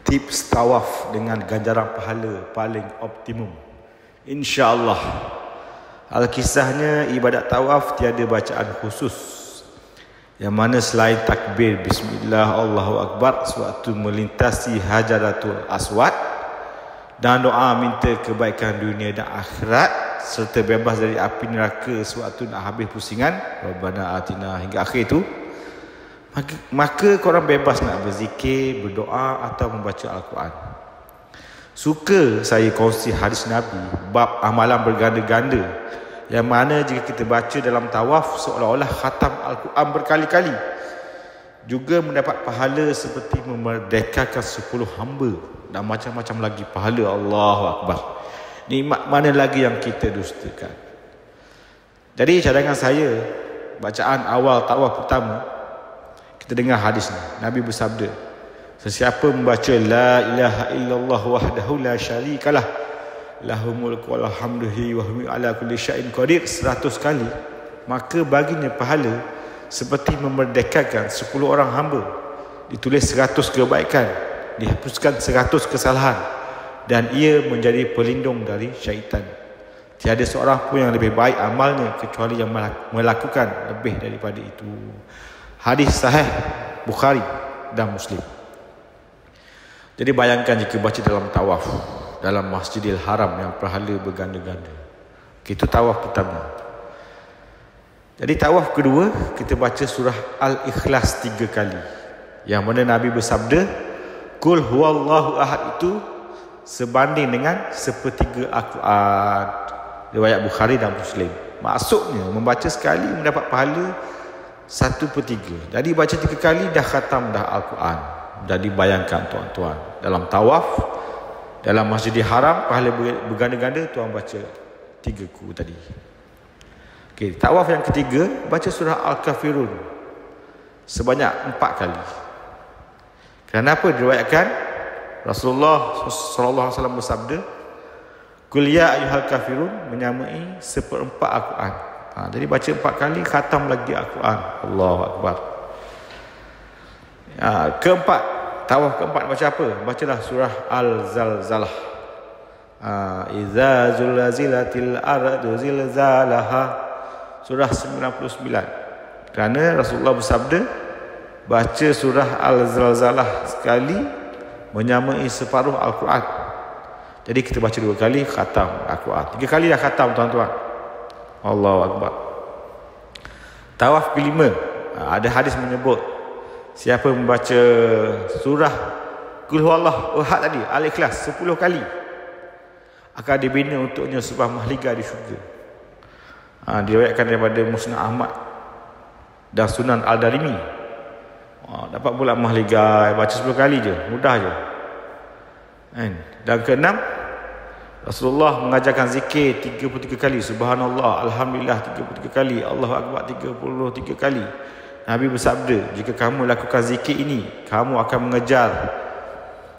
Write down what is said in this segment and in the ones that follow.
tips tawaf dengan ganjaran pahala paling optimum. InsyaAllah. Al-kisahnya, ibadat tawaf tiada bacaan khusus, yang mana selain takbir Bismillah Allahu Akbar sewaktu melintasi Hajaratul Aswad, dan doa minta kebaikan dunia dan akhirat, serta bebas dari api neraka sewaktu nak habis pusingan Rabbana Atina hingga akhir tu, maka korang bebas nak berzikir, berdoa atau membaca Al-Quran. Suka saya kongsi hadis Nabi bab amalan berganda-ganda, yang mana jika kita baca dalam tawaf seolah-olah khatam Al-Quran berkali-kali, juga mendapat pahala seperti memerdekakan 10 hamba dan macam-macam lagi pahala. Allahu Akbar. Nikmat mana lagi yang kita dustakan? Jadi cadangan saya, bacaan awal tawaf pertama, kita dengar hadis ni. Nabi bersabda, sesiapa membaca la ilaha illallah wahdahu la syarikalah lahul mulku wa lahul hamdu wa huwa ala kulli syai'in qadir 100 kali, maka baginya pahala seperti memerdekakan 10 orang hamba, ditulis 100 kebaikan, dihapuskan 100 kesalahan, dan ia menjadi pelindung dari syaitan. Tiada seorang pun yang lebih baik amalnya kecuali yang melakukan lebih daripada itu. Hadis sahih Bukhari dan Muslim. Jadi bayangkan jika baca dalam tawaf dalam Masjidil Haram yang pahala berganda-ganda. Itu tawaf pertama. Jadi tawaf kedua, kita baca surah Al-Ikhlas 3 kali, yang mana Nabi bersabda, Qul huwallahu ahad itu sebanding dengan sepertiga Al-Quran. Riwayat Bukhari dan Muslim. Maksudnya membaca sekali mendapat pahala 1/3. Jadi baca 3 kali dah khatam dah Al-Quran. Jadi bayangkan tuan-tuan, dalam tawaf dalam Masjidil Haram pahala berganda-ganda, tuan baca 3 tadi. Okey, tawaf yang ketiga, baca surah Al-Kafirun sebanyak 4 kali. Kenapa diriwayatkan Rasulullah sallallahu alaihi wasallam bersabda, Qul ya ayyuhal kafirun menyamai 1/4 Al-Quran. Jadi baca 4 kali, khatam lagi Al-Quran. Allahu Akbar. Keempat, tawaf keempat baca apa? Bacalah surah Al-Zalzalah. Iza zulzilatil ardu zilzalaha, surah 99. Kerana Rasulullah bersabda, baca surah Al-Zalzalah sekali menyamai separuh Al-Quran. Jadi kita baca 2 kali, khatam Al-Quran. 3 kali dah khatam tuan-tuan. Allahu Akbar. Tawaf kelima, ada hadis menyebut, siapa membaca surah Qul huwallahu ahad tadi, Al-Ikhlas 10 kali, akan dibina untuknya sebuah mahliga di syurga. Diriwayatkan daripada Musnad Ahmad dan Sunan Al-Darimi. Dapat pula mahliga, baca 10 kali je, mudah je. Dan keenam, Rasulullah mengajarkan zikir 33 kali, Subhanallah, Alhamdulillah 33 kali, Allahu Akbar 33 kali. Nabi bersabda, jika kamu lakukan zikir ini, kamu akan mengejar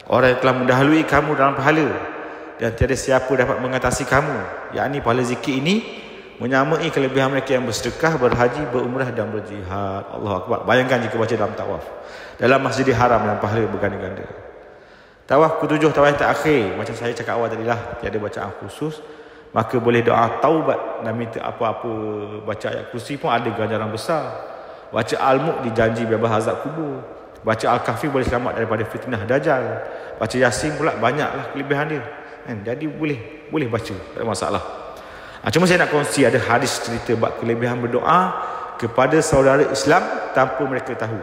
orang yang telah mendahului kamu dalam pahala, dan tiada siapa dapat mengatasi kamu. Yakni pahala zikir ini menyamai kelebihan mereka yang bersedekah, berhaji, berumrah dan berjihad. Allahu Akbar. Bayangkan jika baca dalam tawaf dalam Masjidil Haram yang pahala berganda-ganda. Tawaf ketujuh, tawaf terakhir, macam saya cakap awal tadi lah, tiada bacaan khusus, maka boleh doa taubat dan minta apa-apa. Baca ayat kursi pun ada ganjaran besar. Baca Al-Mulk dijanji bebas azab kubur. Baca Al-Kahfi boleh selamat daripada fitnah Dajjal. Baca Yasin pula banyaklah kelebihan dia. Jadi boleh baca, tak ada masalah. Cuma saya nak kongsi ada hadis cerita bab kelebihan berdoa kepada saudara Islam tanpa mereka tahu.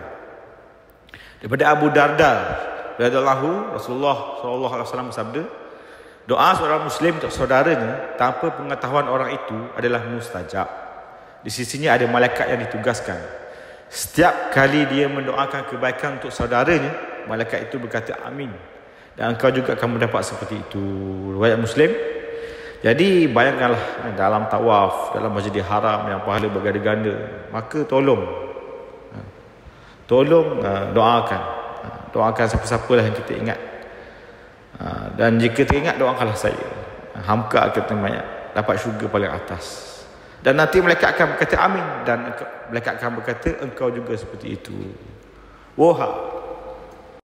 Daripada Abu Darda radhiyallahu, Rasulullah sallallahu alaihi wasallam bersabda, doa seorang muslim untuk saudaranya tanpa pengetahuan orang itu adalah mustajab. Di sisinya ada malaikat yang ditugaskan. Setiap kali dia mendoakan kebaikan untuk saudaranya, malaikat itu berkata amin, dan engkau juga akan mendapat seperti itu. Riwayat Muslim. Jadi bayangkanlah dalam tawaf dalam Masjidil Haram yang pahala berganda-ganda, maka tolong doakan siapa-siapa lah yang kita ingat. Dan jika teringat, doakanlah saya. Hamka kita dapat syurga paling atas. Dan nanti malaikat akan berkata amin, dan malaikat akan berkata engkau juga seperti itu. Wah,